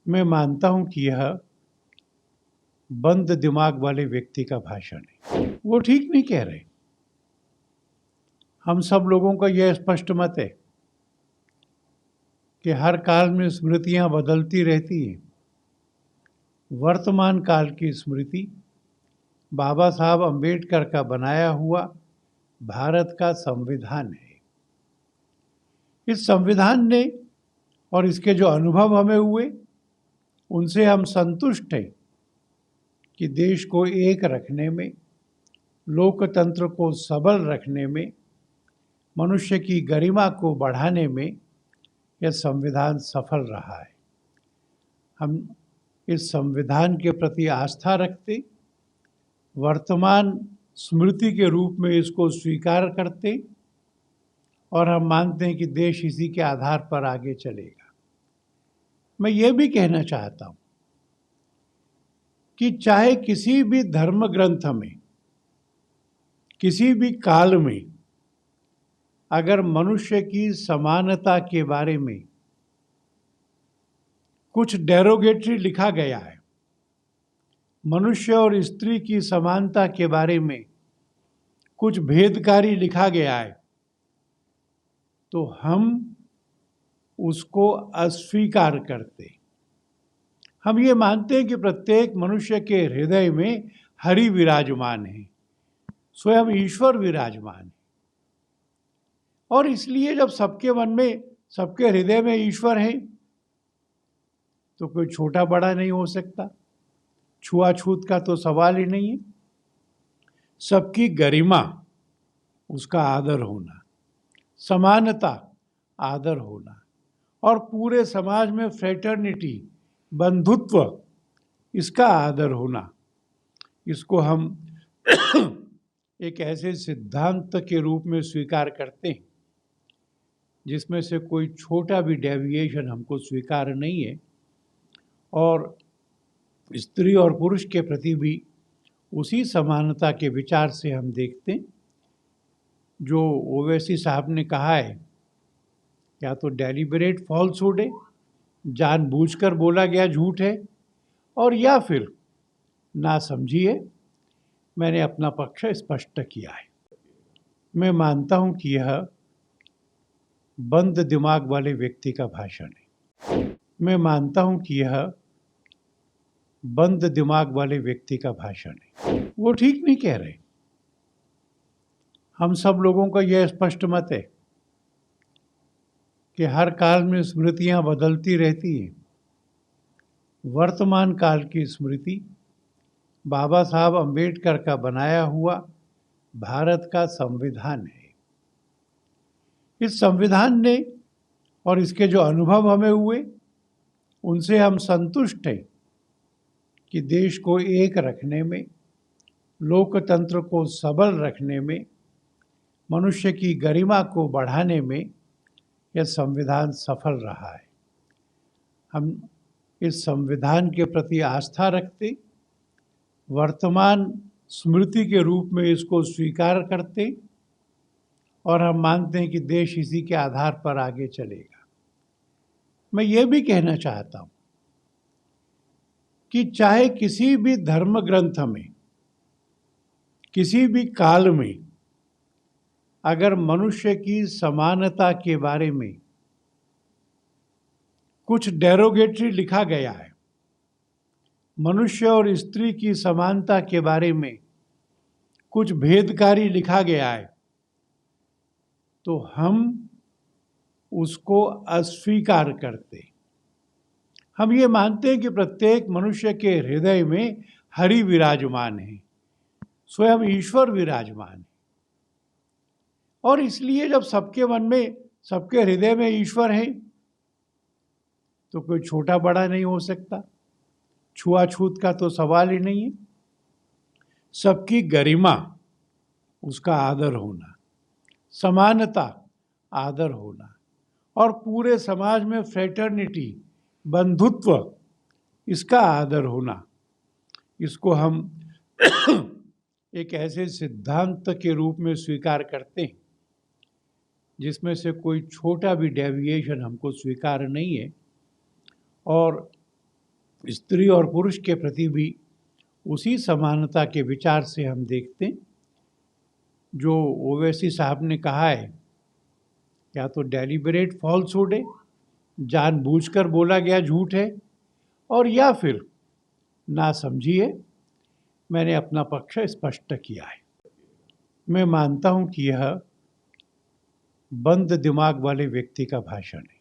मैं मानता हूं कि यह बंद दिमाग वाले व्यक्ति का भाषण है। वो ठीक नहीं कह रहे। हम सब लोगों का यह स्पष्ट मत है कि हर काल में स्मृतियां बदलती रहती हैं। वर्तमान काल की स्मृति बाबा साहब अंबेडकर का बनाया हुआ भारत का संविधान है। इस संविधान ने और इसके जो अनुभव हमें हुए उनसे हम संतुष्ट हैं कि देश को एक रखने में, लोकतंत्र को सबल रखने में, मनुष्य की गरिमा को बढ़ाने में यह संविधान सफल रहा है। हम इस संविधान के प्रति आस्था रखते, वर्तमान स्मृति के रूप में इसको स्वीकार करते और हम मानते हैं कि देश इसी के आधार पर आगे चलेगा। मैं ये भी कहना चाहता हूँ कि चाहे किसी भी धर्म ग्रंथ में, किसी भी काल में अगर मनुष्य की समानता के बारे में कुछ डेरोगेटरी लिखा गया है, मनुष्य और स्त्री की समानता के बारे में कुछ भेदकारी लिखा गया है, तो हम उसको अस्वीकार करते। हम ये मानते हैं कि प्रत्येक मनुष्य के हृदय में हरि विराजमान है, स्वयं ईश्वर विराजमान है। और इसलिए जब सबके मन में, सबके हृदय में ईश्वर है तो कोई छोटा बड़ा नहीं हो सकता, छुआछूत का तो सवाल ही नहीं है। सबकी गरिमा, उसका आदर होना, समानता, आदर होना और पूरे समाज में फ्रेटर्निटी, बंधुत्व, इसका आदर होना, इसको हम एक ऐसे सिद्धांत के रूप में स्वीकार करते हैं जिसमें से कोई छोटा भी डेविएशन हमको स्वीकार नहीं है। और स्त्री और पुरुष के प्रति भी उसी समानता के विचार से हम देखते हैं जो ओवैसी साहब ने कहा है। या तो डेलिबरेट फॉल्सहुड है, जानबूझकर बोला गया झूठ है, और या फिर ना समझिए। मैंने अपना पक्ष स्पष्ट किया है। मैं मानता हूं कि यह बंद दिमाग वाले व्यक्ति का भाषण है। मैं मानता हूं कि यह बंद दिमाग वाले व्यक्ति का भाषण है। वो ठीक नहीं कह रहे। हम सब लोगों का यह स्पष्ट मत है कि हर काल में स्मृतियां बदलती रहती हैं। वर्तमान काल की स्मृति बाबा साहब अंबेडकर का बनाया हुआ भारत का संविधान है। इस संविधान ने और इसके जो अनुभव हमें हुए उनसे हम संतुष्ट हैं कि देश को एक रखने में, लोकतंत्र को सबल रखने में, मनुष्य की गरिमा को बढ़ाने में यह संविधान सफल रहा है। हम इस संविधान के प्रति आस्था रखते, वर्तमान स्मृति के रूप में इसको स्वीकार करते और हम मानते हैं कि देश इसी के आधार पर आगे चलेगा। मैं ये भी कहना चाहता हूँ कि चाहे किसी भी धर्म ग्रंथ में, किसी भी काल में अगर मनुष्य की समानता के बारे में कुछ डेरोगेटरी लिखा गया है, मनुष्य और स्त्री की समानता के बारे में कुछ भेदकारी लिखा गया है, तो हम उसको अस्वीकार करते। हम ये मानते हैं कि प्रत्येक मनुष्य के हृदय में हरि विराजमान है, स्वयं ईश्वर विराजमान है। और इसलिए जब सबके मन में, सबके हृदय में ईश्वर है तो कोई छोटा बड़ा नहीं हो सकता, छुआछूत का तो सवाल ही नहीं है। सबकी गरिमा, उसका आदर होना, समानता, आदर होना और पूरे समाज में फ्रेटर्निटी, बंधुत्व, इसका आदर होना, इसको हम एक ऐसे सिद्धांत के रूप में स्वीकार करते हैं जिसमें से कोई छोटा भी डेविएशन हमको स्वीकार नहीं है। और स्त्री और पुरुष के प्रति भी उसी समानता के विचार से हम देखते हैं जो ओवैसी साहब ने कहा है। या तो डेलिबरेट फॉल्सहुड है, जानबूझकर बोला गया झूठ है, और या फिर ना समझिए। मैंने अपना पक्ष स्पष्ट किया है। मैं मानता हूं कि यह बंद दिमाग वाले व्यक्ति का भाषण है।